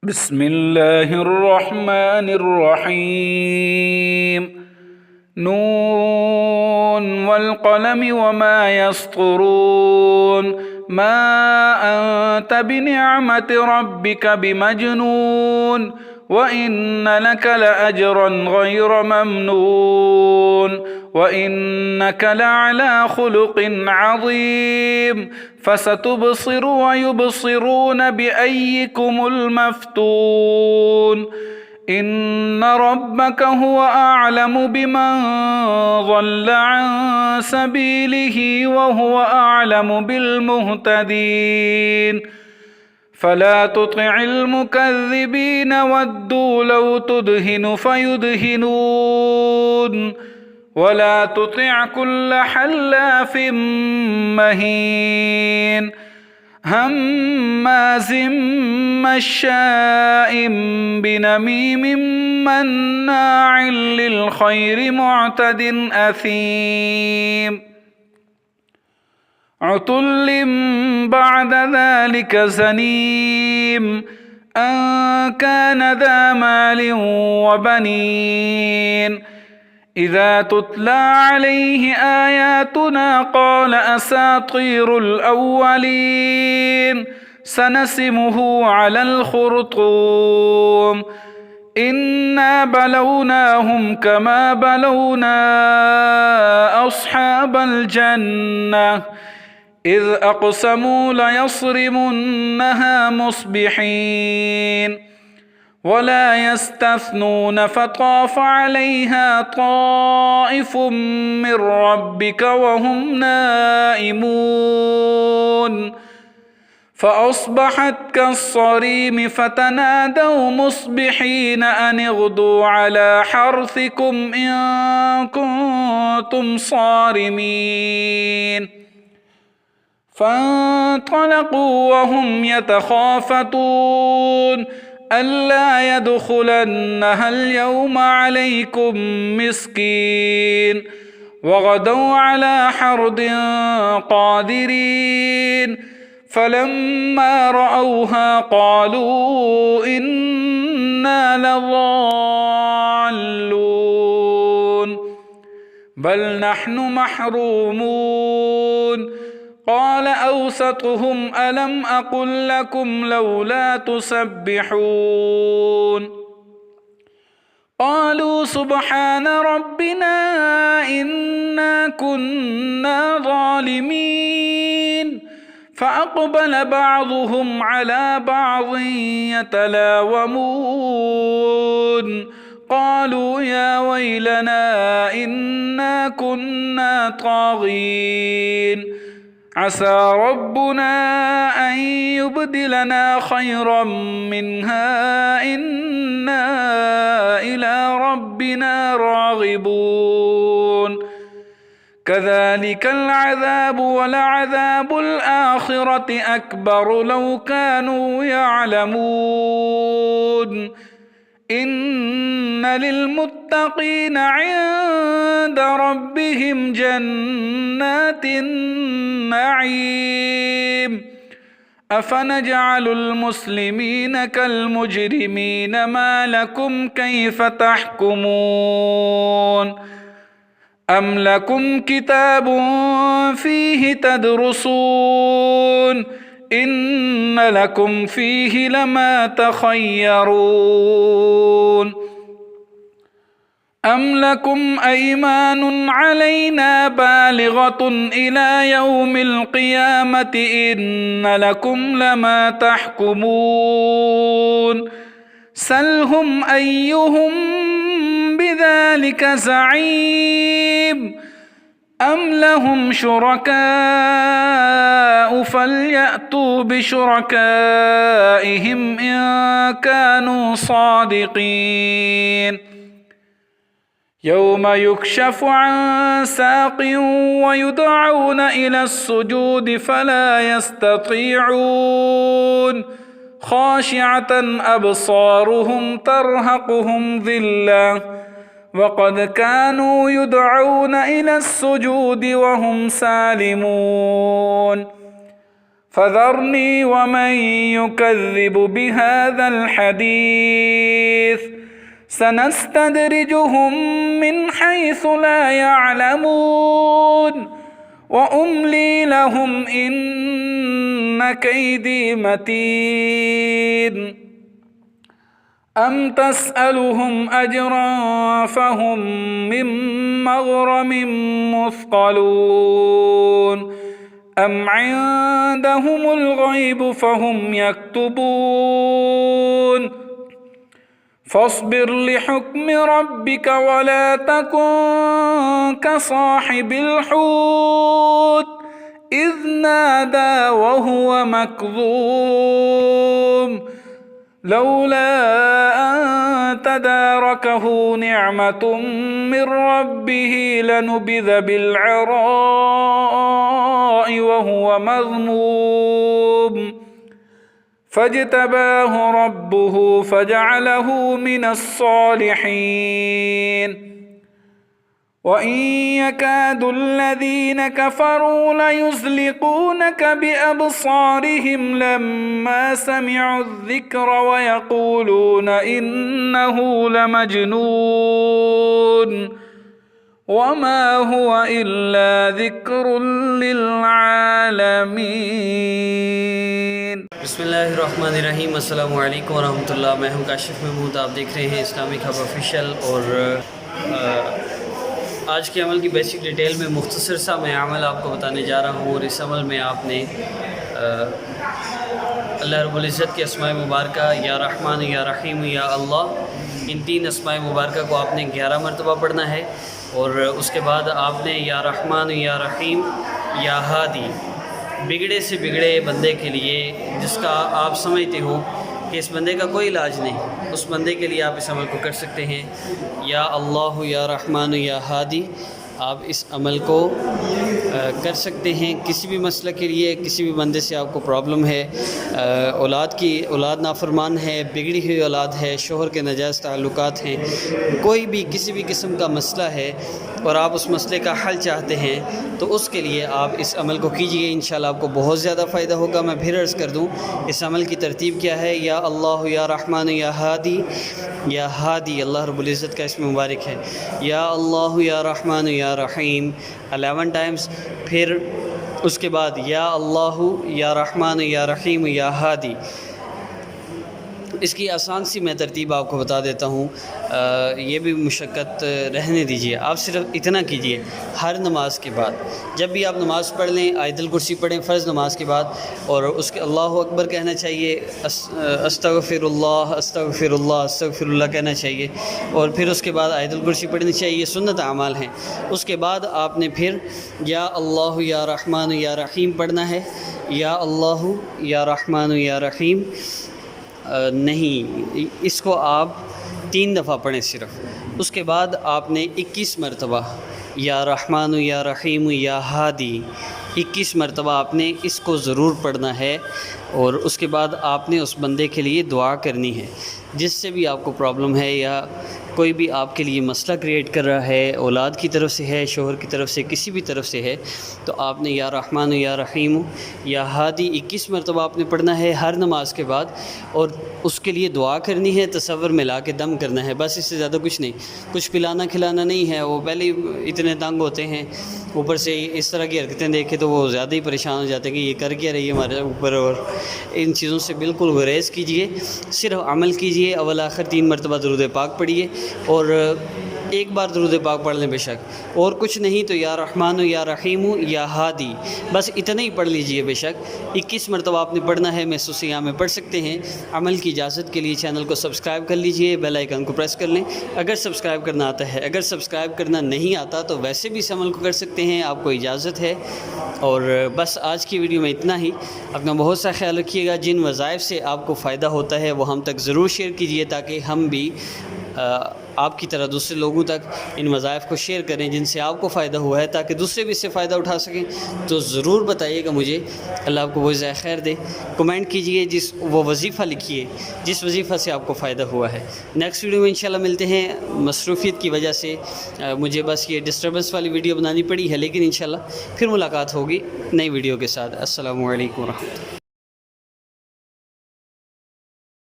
بسم الله الرحمن الرحيم نون والقلم وما يسطرون ما أنت بنعمة ربك بمجنون وإن لك لأجرا غير ممنون وإنك لعلى خلق عظيم فستبصر ويبصرون بأيكم المفتون إن ربك هو أعلم بمن ضل عن سبيله وهو أعلم بالمهتدين فلا تطع المكذبين ودوا لو تدهن فيدهنون ولا تطع كل حلاف مهين هماز مشاء بنميم مناع للخير معتد أثيم عتل بعد ذلك زنيم أن كان ذا مال وبنين إذا تتلى عليه آياتنا قال أساطير الأولين سنسمه على الخرطوم إنا بلوناهم كما بلونا أصحاب الجنة إذ أقسموا ليصرمنها مصبحين ولا يستثنون فطاف عليها طائف من ربك وهم نائمون فأصبحت كالصريم فتنادوا مصبحين أن اغدوا على حرثكم إن كنتم صارمين فانطلقوا وهم يتخافتون ألا يدخلنها اليوم عليكم مسكين وغدوا على حرد قادرين فلما رأوها قالوا إنا لضالون بل نحن محرومون قال أوسطهم ألم أقل لكم لولا تسبحون قالوا سبحان ربنا إنا كنا ظالمين فأقبل بعضهم على بعض يتلاومون قالوا يا ويلنا إنا كنا طاغين عسى ربنا أن يبدلنا خيرا منها إنا إلى ربنا راغبون كذلك العذاب ولعذاب الآخرة أكبر لو كانوا يعلمون إن للمتقين عند ربهم جنات النعيم أفنجعل المسلمين كالمجرمين ما لكم كيف تحكمون أم لكم كتاب فيه تدرسون إن لكم فيه لما تخيرون أم لكم أيمان علينا بالغة إلى يوم القيامة إن لكم لما تحكمون سلهم أيهم بذلك زعيم أم لهم شركاء فليأتوا بشركائهم إن كانوا صادقين يوم يكشف عن ساق ويدعون إلى السجود فلا يستطيعون خاشعة أبصارهم ترهقهم ذلة وقد كانوا يدعون إلى السجود وهم سالمون فذرني ومن يكذب بهذا الحديث سنستدرجهم من حيث لا يعلمون وأملي لهم إن كيدي متين أم تسألهم أجرا فهم من مغرم مثقلون أم عندهم الغيب فهم يكتبون فاصبر لحكم ربك ولا تكن كصاحب الحوت إذ نادى وهو مكظوم لولا أن تداركه نعمة من ربه لنبذ بالعراء وهو مذموم فاجتباه ربه فجعله من الصالحين وإن يكاد الذين كفروا ليزلقونك بأبصارهم لما سمعوا الذكر ويقولون إنه لمجنون وما هو إلا ذكر للعالمين۔ بسم اللہ الرحمن الرحیم۔ السلام علیکم ورحمۃ اللہ۔ میں ہوں کاشف محمود، آپ دیکھ رہے ہیں اسلامک ہب آفیشیل۔ اور آج کے عمل کی بیسک ڈیٹیل میں مختصر سا میں عمل آپ کو بتانے جا رہا ہوں، اور اس عمل میں آپ نے اللہ رب العزت کے اسماء مبارکہ یا رحمان یا رحیم یا اللہ، ان تین اسماء مبارکہ کو آپ نے 11 مرتبہ پڑھنا ہے، اور اس کے بعد آپ نے یا رحمان یا رحیم یا ہادی، بگڑے سے بگڑے بندے کے لیے جس کا آپ سمجھتے ہو کہ اس بندے کا کوئی علاج نہیں، اس بندے کے لیے آپ اس عمل کو کر سکتے ہیں۔ یا اللہ یا رحمان یا ہادی، آپ اس عمل کو کر سکتے ہیں کسی بھی مسئلہ کے لیے۔ کسی بھی بندے سے آپ کو پرابلم ہے، اولاد نافرمان ہے، بگڑی ہوئی اولاد ہے، شوہر کے ناجائز تعلقات ہیں، کوئی بھی کسی بھی قسم کا مسئلہ ہے اور آپ اس مسئلے کا حل چاہتے ہیں تو اس کے لیے آپ اس عمل کو کیجئے، انشاءاللہ آپ کو بہت زیادہ فائدہ ہوگا۔ میں پھر عرض کر دوں اس عمل کی ترتیب کیا ہے۔ یا اللہ یا رحمان یا ہادی، یا ہادی اللہ رب العزت کا اسم مبارک ہے۔ یا اللہ یا رحمان یا رحیم 11 ٹائمز، پھر اس کے بعد یا اللہ یا رحمان یا رحیم یا ہادی۔ اس کی آسان سی میں ترتیب آپ کو بتا دیتا ہوں، یہ بھی مشقت رہنے دیجیے، آپ صرف اتنا کیجیے ہر نماز کے بعد جب بھی آپ نماز پڑھ لیں، آیت الکرسی پڑھیں فرض نماز کے بعد، اور اس کے اللہ اکبر کہنا چاہیے، استغفر اللہ استغفر اللہ استغفر اللہ کہنا چاہیے، اور پھر اس کے بعد آیت الکرسی پڑھنی چاہیے، یہ سنت اعمال ہیں۔ اس کے بعد آپ نے پھر یا اللہ یا رحمان یا رحیم پڑھنا ہے۔ یا اللہ یا رحمان یا رحیم نہیں، اس کو آپ 3 دفعہ پڑھیں صرف۔ اس کے بعد آپ نے 21 مرتبہ یا رحمان یا رحیم یا ہادی 21 مرتبہ آپ نے اس کو ضرور پڑھنا ہے، اور اس کے بعد آپ نے اس بندے کے لیے دعا کرنی ہے جس سے بھی آپ کو پرابلم ہے یا کوئی بھی آپ کے لیے مسئلہ کریٹ کر رہا ہے، اولاد کی طرف سے ہے، شوہر کی طرف سے، کسی بھی طرف سے ہے، تو آپ نے یا رحمان یا رحیم یا ہادی 21 مرتبہ آپ نے پڑھنا ہے ہر نماز کے بعد، اور اس کے لیے دعا کرنی ہے، تصور میں لا کے دم کرنا ہے، بس اس سے زیادہ کچھ نہیں، کچھ پلانا کھلانا نہیں ہے۔ وہ پہلے اتنے تنگ ہوتے ہیں، اوپر سے اس طرح کی حرکتیں دیکھے تو وہ زیادہ ہی پریشان ہو جاتے ہیں کہ یہ کر کیا رہی ہے ہمارے اوپر، اور ان چیزوں سے بالکل گریز کیجئے، صرف عمل کیجئے۔ اول آخر 3 مرتبہ درود پاک پڑھیے، اور ایک بار درود پاک پڑھ لیں بے شک، اور کچھ نہیں تو یا رحمان یا رحیم یا ہادی بس اتنا ہی پڑھ لیجئے بے شک۔ 21 مرتبہ آپ نے پڑھنا ہے، محسوس یہاں میں پڑھ سکتے ہیں۔ عمل کی اجازت کے لیے چینل کو سبسکرائب کر لیجئے، بیل آئیکن کو پریس کر لیں اگر سبسکرائب کرنا آتا ہے، اگر سبسکرائب کرنا نہیں آتا تو ویسے بھی اس عمل کو کر سکتے ہیں، آپ کو اجازت ہے۔ اور بس آج کی ویڈیو میں اتنا ہی، اپنا بہت سا خیال رکھیے گا۔ جن وظائف سے آپ کو فائدہ ہوتا ہے وہ ہم تک ضرور شیئر کیجئے تاکہ ہم بھی آپ کی طرح دوسرے لوگوں تک ان وظائف کو شیئر کریں جن سے آپ کو فائدہ ہوا ہے، تاکہ دوسرے بھی اس سے فائدہ اٹھا سکیں۔ تو ضرور بتائیے گا مجھے، اللہ آپ کو وہ جزائے خیر دے۔ کمنٹ کیجئے وہ وظیفہ لکھیے جس وظیفہ سے آپ کو فائدہ ہوا ہے۔ نیکسٹ ویڈیو میں انشاءاللہ ملتے ہیں۔ مصروفیت کی وجہ سے مجھے بس یہ ڈسٹربنس والی ویڈیو بنانی پڑی ہے، لیکن انشاءاللہ پھر ملاقات ہوگی نئی ویڈیو کے ساتھ۔ السلام علیکم ورحمۃ اللہ۔